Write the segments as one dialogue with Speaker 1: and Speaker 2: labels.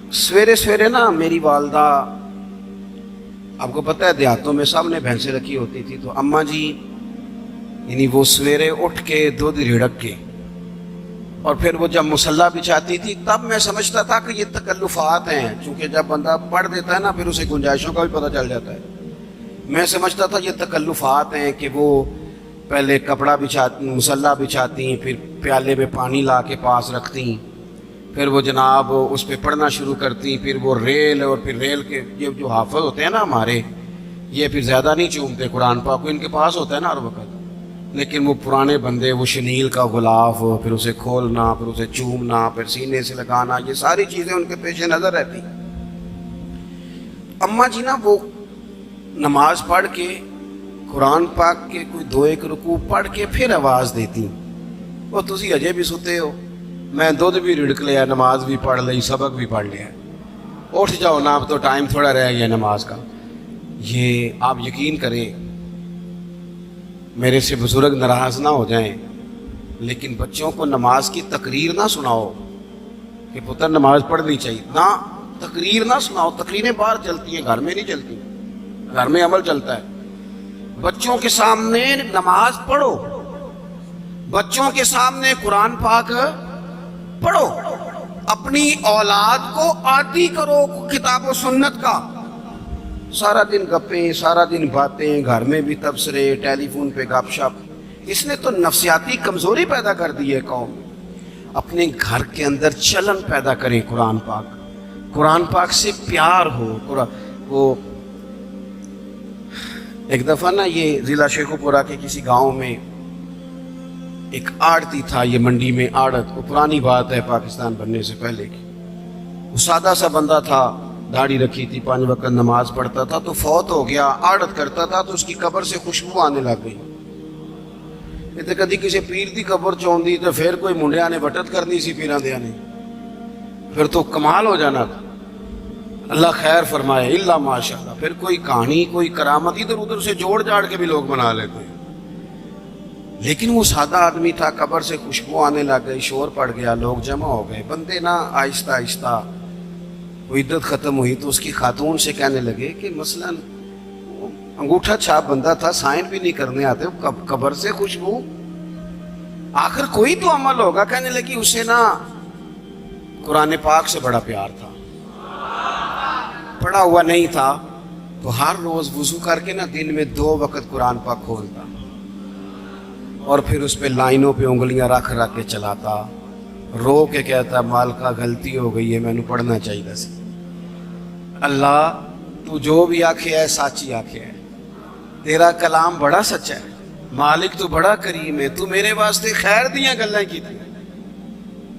Speaker 1: सवेरे सवेरे ना मेरी वालदा, आपको पता है देहातों में सामने भैंसें रखी होती थी, तो अम्मा जी यानी वो सवेरे उठ के दूध रिड़क के और फिर वो जब मुसल्ला बिछाती थी, तब मैं समझता था कि ये तकल्लुफात हैं, क्योंकि जब बंदा पढ़ देता है ना फिर उसे गुंजाइशों का भी पता चल जाता है। मैं समझता था ये तकल्लुफात हैं कि वो पहले कपड़ा बिछाती, मुसल्ला बिछाती, फिर प्याले में पानी ला के पास रखती, फिर वो जनाब उस पर पढ़ना शुरू करती, फिर वो रेल, और फिर रेल के ये जो हाफिज होते हैं ना हमारे, ये फिर ज़्यादा नहीं चूमते कुरान पाक को, इनके पास होता है ना हर वक्त, लेकिन वो पुराने बंदे वो शनील का गुलाफ, फिर उसे खोलना, फिर उसे चूमना, फिर सीने से लगाना, ये सारी चीज़ें उनके पेश नज़र रहती। अम्मा जी ना वो नमाज पढ़ के कुरान पाक के कोई दो एक रुकू पढ़ के फिर आवाज़ देती, वो तुसी अजे भी सुते हो, मैं दुध भी रिड़क लिया, नमाज भी पढ़ ली, सबक भी पढ़ लिया, उठ जाओ ना, अब तो टाइम थोड़ा रह गया नमाज का। ये आप यकीन करें, मेरे से बुजुर्ग नाराज ना हो जाएं, लेकिन बच्चों को नमाज की तकरीर ना सुनाओ कि पुत्र नमाज पढ़नी चाहिए, ना तकरीर ना सुनाओ। तकरीरें बाहर चलती हैं, घर में नहीं चलती, घर में अमल चलता है। बच्चों के सामने नमाज पढ़ो, बच्चों के सामने कुरान पाक पढ़ो, अपनी औलाद को आदी करो किताब और सुन्नत का। सारा दिन गप्पें, सारा दिन बातें, घर में भी तबसरे, टेलीफोन पे गपशप, इसने तो नफ्सियाती कमजोरी पैदा कर दी है कौम। अपने घर के अंदर चलन पैदा करें, कुरान पाक से प्यार हो। वो एक दफा ना ये जिला शेखुपुरा के किसी गांव में एक आड़ती था, ये मंडी में आड़त, वो पुरानी बात है पाकिस्तान बनने से पहले की। वो सादा सा बंदा था, दाढ़ी रखी थी, 5 वक्त नमाज पढ़ता था, तो फौत हो गया, आड़त करता था, तो उसकी कब्र से खुशबू आने लग गई। इतने कभी किसी पीर की कब्र चौंदी तो फिर कोई मुंडिया ने बटत करनी सी पीरां दिया ने, फिर तो कमाल हो जाना था। अल्लाह खैर फरमाए, इल्ला माशाअल्लाह। फिर कोई कहानी, कोई करामत इधर उधर से जोड़ जाड़ के भी लोग बना लेते हैं, लेकिन वो सादा आदमी था, कब्र से खुशबू आने लग गई, शोर पड़ गया, लोग जमा हो गए। बंदे ना आहिस्ता आहिस्ता वो इद्दत ख़त्म हुई तो उसकी खातून से कहने लगे कि मसलन अंगूठा छाप बंदा था, साइन भी नहीं करने आते, कब्र से खुशबू, आखिर कोई तो अमल होगा। कहने लगी उसे ना कुरान पाक से बड़ा प्यार था, पढ़ा हुआ नहीं था, तो हर रोज वुजू करके ना दिन में 2 वक्त कुरान पाक खोलता और फिर उस पे लाइनों पे उंगलियां रख रख के चलाता, रो के कहता मालका गलती हो गई है, मैनू पढ़ना चाहिए सी। अल्लाह तू जो भी आखे है साची आखे है, तेरा कलाम बड़ा सच्चा है, मालिक तू बड़ा करीम है, तू मेरे वास्ते खैर दियां गल्लां की थी।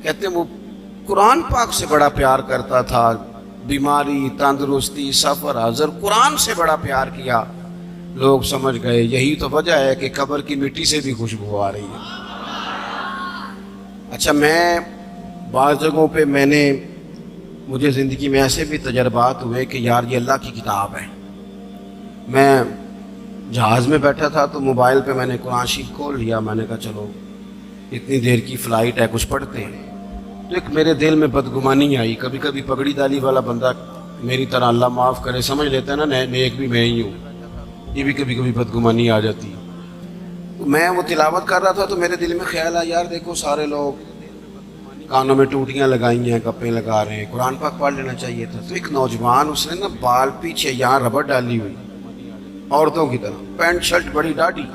Speaker 1: कहते वो कुरान पाक से बड़ा प्यार करता था, बीमारी, तंदुरुस्ती, सफर, हाजर, कुरान से बड़ा प्यार किया। लोग समझ गए यही तो वजह है कि कब्र की मिट्टी से भी खुशबू आ रही है। अच्छा, मैं बाज़ जगहों पे मुझे ज़िंदगी में ऐसे भी तजर्बात हुए कि यार ये अल्लाह की किताब है। मैं जहाज़ में बैठा था तो मोबाइल पे मैंने कुरान शरीफ खोल लिया, मैंने कहा चलो इतनी देर की फ़्लाइट है, कुछ पढ़ते हैं। तो एक मेरे दिल में बदगुमानी आई, कभी कभी पगड़ी दाली वाला बंदा मेरी तरह, अल्लाह माफ़ करे, समझ लेता है ना नेक भी मैं ही हूँ, ये भी कभी कभी बदगुमानी आ जाती है। तो मैं वो तिलावत कर रहा था तो मेरे दिल में ख्याल आया, यार देखो सारे लोग कानों में टूटियाँ लगाई हैं, गप्पे लगा रहे हैं, कुरान पाक पढ़ लेना चाहिए था। तो एक नौजवान, उसने ना बाल पीछे यहाँ रबड़ डाली हुई, औरतों की तरह, पैंट शर्ट बड़ी दाढ़ी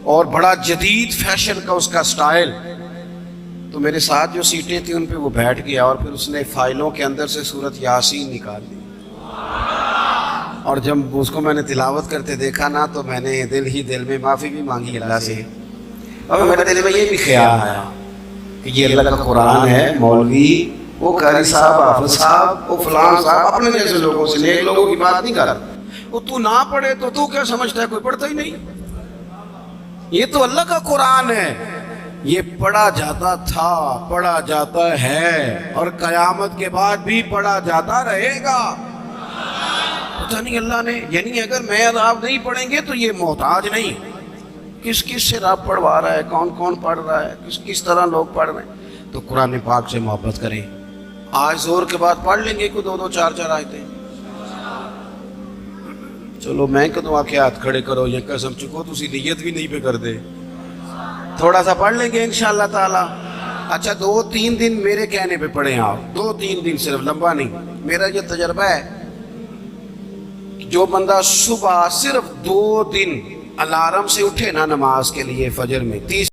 Speaker 1: और बड़ा जदीद फैशन का उसका स्टाइल। तो मेरे साथ जो सीटें थी उन पे वो बैठ गया और फिर उसने फाइलों के अंदर से सूरत यासीन निकाल ली, और जब उसको मैंने तिलावत करते देखा ना तो मैंने दिल ही दिल में माफ़ी भी मांगी अल्लाह से। और मेरे दिल में ये भी ख्याल आया कि ये अल्लाह का कुरान है, मौलवी, वो कारी साहब, हाफिज साहब, वो फलां साहब, अपने जैसे लोगों से, नेक लोगों की बात नहीं कर रहा। वो तू ना पढ़े तो तू क्या समझता है, कोई पढ़ता ही नहीं। ये तो अल्लाह का कुरान है, ये पढ़ा जाता था, पढ़ा जाता है और कयामत के बाद भी पढ़ा जाता रहेगा। पता नहीं अल्लाह ने, यानी अगर मैं और आप नहीं पढ़ेंगे तो ये मोहताज नहीं, किस किस से रब पढ़वा रहा है, कौन कौन पढ़ रहा है, किस किस तरह लोग पढ़ रहे हैं। तो कुरान पाक से मोहब्बत करें, آج زور کے بعد پڑھ لیں گے کوئی 2 4 آیتیں. چلو میں کدوں آکے ہاتھ کھڑے کرو یا قسم چکو تسی نیت بھی نہیں پہ کر دے. تھوڑا سا پڑھ لیں گے انشاءاللہ تعالی. اچھا 2 3 دن میرے کہنے پہ پڑھیں آپ, 2 3 دن, صرف لمبا نہیں. میرا یہ تجربہ ہے, جو بندہ صبح صرف 2 دن الارم سے اٹھے نا نماز کے لیے فجر میں, 30